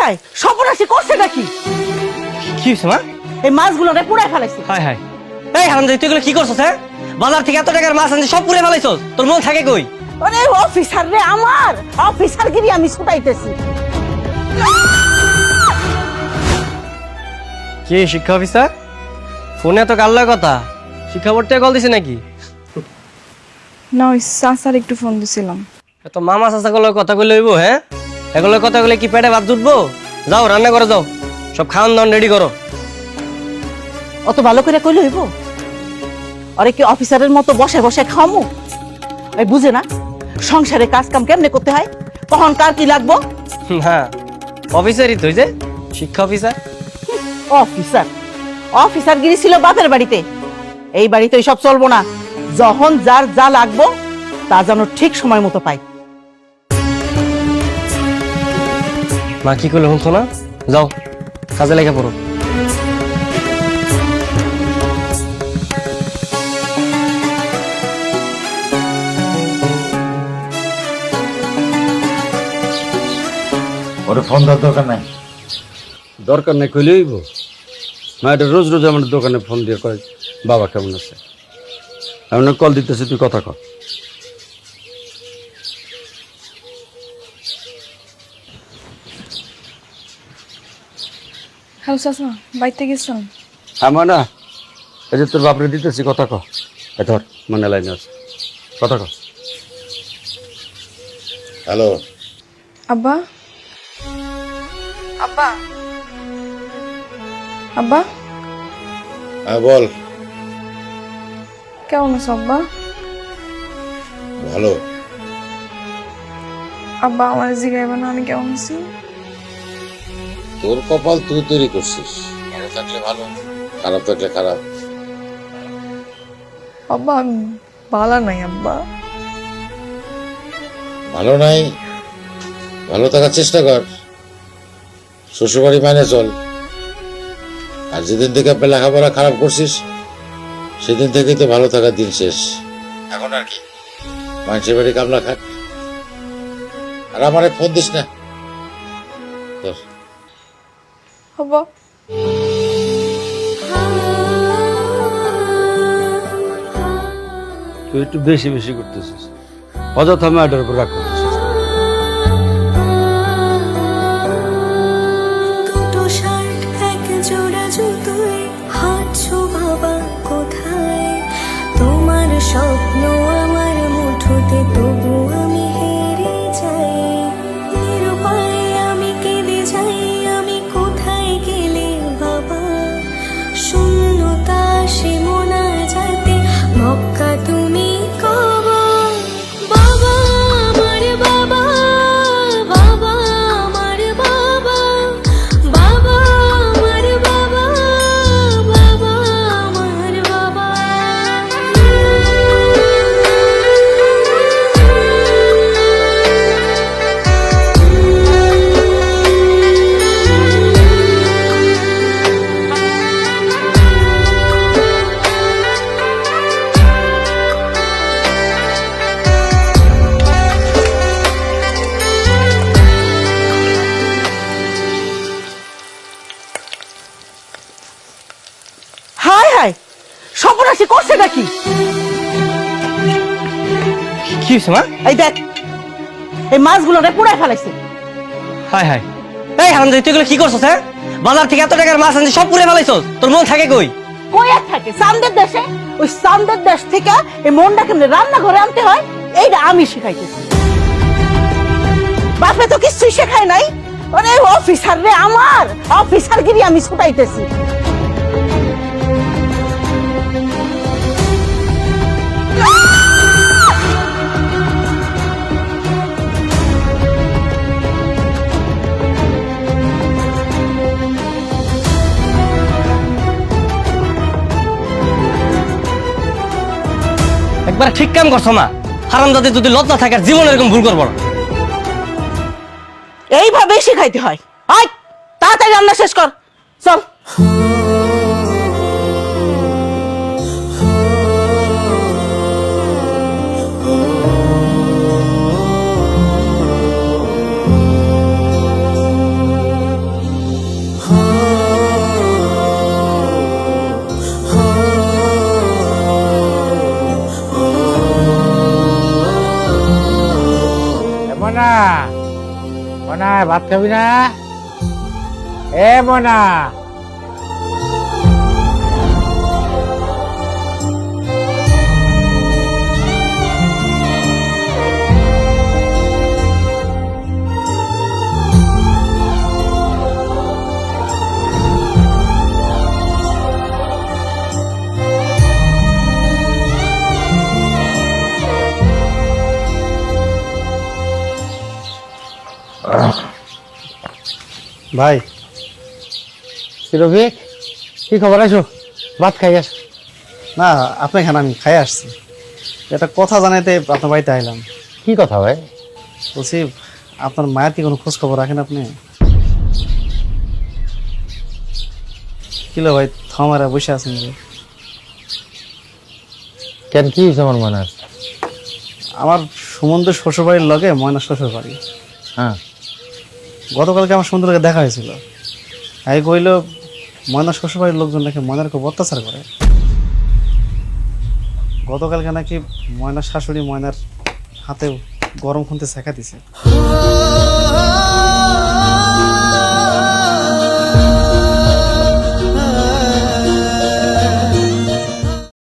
হায় সর্বনাশী করছে নাকি? কি হয়েছে মা? এই মাছগুলোরে পুড়ায় ফেলাইছে। হায় হায়, এই হারামজাদি তুই এগুলো কি করছিস? হ্যাঁ, বাজার থেকে এত টাকার মাছ আনছিস সব পুড়ে ফেলাইছস, তোর মন থাকে কই? আরে অফিসার রে, আমার অফিসারগিরি আমি ছুটাইতেছি। কি শিক্ষা অফিসার? ফোনে তো কাল্লার কথা, শিক্ষা বোর্ড থেকে কল দিছে নাকি? না, ওই চাচার একটু ফোন দিছিলাম। এত মামা চাচা গুলোর কথা কইলে হইব? হ্যাঁ, এগুলোর কথা কইলে কি পেটে ভাত জুটবো? যাও রান্না করে যাও, সব খাওয়ান দাওয়ান রেডি করো। অত ভালো করে কইলে হইব? আরে কি অফিসারের মতো বসে বসে খাওয়ামু? এই বুঝে না সংসারে কাজ কাম কেমনে করতে হয়, কখন কার কি লাগবো। হ্যাঁ, অফিসারই তো, যে শিক্ষা অফিসার। অফিসার অফিসারগিরি ছিল বাপের বাড়িতে, এই বাড়িতে সব চলবো না। যখন যার যা লাগবো তা যেন ঠিক সময় মতো পাই। মা কি করলে শুনছো না? যাও কাজে লেগে পড়ো। ওরে ফোন দেওয়ার দরকার নাই। দরকার নেই কইলে হইব? মায়ের রোজ রোজ আমার দোকানে ফোন দিয়ে কয় বাবা কেমন আছে, এমন কল দিতেছি, তুই কথা কর। হ্যালো চাচা, বাইতে গেছেন? আমার না, এই যে তোর বাপরে দিতেছি, কথা কর। ধর মনে লাইনে আছে, কথা কর। হ্যালো, আব্বা, আব্বা, আব্বা, হ্যাঁ বল। কেমন আছো আব্বা? ভালো। আব্বা আমার জিগাইবে না আমি কেমন আছি? তোর কপাল তুই তৈরি করছিস, ভালো থাকলে ভালো, খারাপ থাকলে খারাপ। আব্বা আমি ভালো নাই আব্বা। ভালো নাই, ভালো থাকার চেষ্টা কর, শ্বশুরবাড়ি মানে চল। আর যেদিন থেকে আপনি লেখাপড়া খারাপ করছিস সেদিন থেকেই তো ভালো থাকার দিন শেষ। এখন আর কি মানুষের বাড়ি কামলা খাট। আর আমারে ফোন দিস না তোর। আব্বা তুই একটু বেশি বেশি করতেছিস, অযথা মায়ের উপর রাগ করতেছিস। দুটো শার্ট এক জোড়া জুতোয় হাঁটছো বাবা কোথায়? তোমার স্বপ্ন আমার মুঠোতে, তবু আমি হেরে যাই। নিরুপায় আমি কেঁদে যাই, আমি কোথায় গেলে বাবা? শূন্যতা সে মোনা যাতে মক্কা তুমি কবা। বাবা আমার বাবা, বাবা আমার বাবা, বাবা আমার বাবা, বাবা আমার বাবা। হায় হায় সর্বনাশী করছে নাকি? কি হয়েছে মা? এই দেখ, এই মাছগুলোরে পুড়ায় ফেলাইছে। হায় হায়, এই হারামজাদি তুই এগুলো কি করছিস? হ্যাঁ, বাজার থেকে এত টাকার মাছ আনছিস সব পুড়ে ফেলাইছস, তোর মন থাকে কই? কই আর থাকে? চান্দের দেশে। ওই চান্দের দেশ থেকে এই মনটা কেমনে রান্নাঘরে আনতে হয় এইটা আমি শিখাইতেছি। বাপে তো কিছুই শেখায় নাই। আরে অফিসার রে, আমার অফিসারগিরি আমি ছুটাইতেছি। একবার ঠিক কাম করছো মা, হারামজাদি যদি লজ্জা থাকে আর জীবনে এরকম ভুল করবো না। এইভাবেই শিখাইতে হয়। আয় তাড়াতাড়ি রান্না শেষ কর, চল। ভাত খাবি না? এ মনা, ভাই রফিক, কি খবর? আসো, ভাত খাই আস। না আপনি এখানে আমি খাই আসছি, একটা কথা জানাইতে আপনার বাড়িতে আইলাম। কি কথা ভাই? বলছি আপনার মায়ের কি কোনো খোঁজ খবর রাখেন আপনি? কিলো ভাই থামারা বসে আছেন যে? কেন, কি হয়েছে আমার মনে? আমার সুমন্দ শ্বশুর বাড়ির লগে ময়না শ্বশুর বাড়ি। হ্যাঁ, গতকালকে আমার সুন্দরকে দেখা হয়েছিল। এই কইল ময়না শ্বশুর বাড়ির লোকজন নাকি ময়নার খুব অত্যাচার করে। গতকালকে নাকি ময়নার শাশুড়ি ময়নার হাতে গরম খুনতে শেখা দিছে।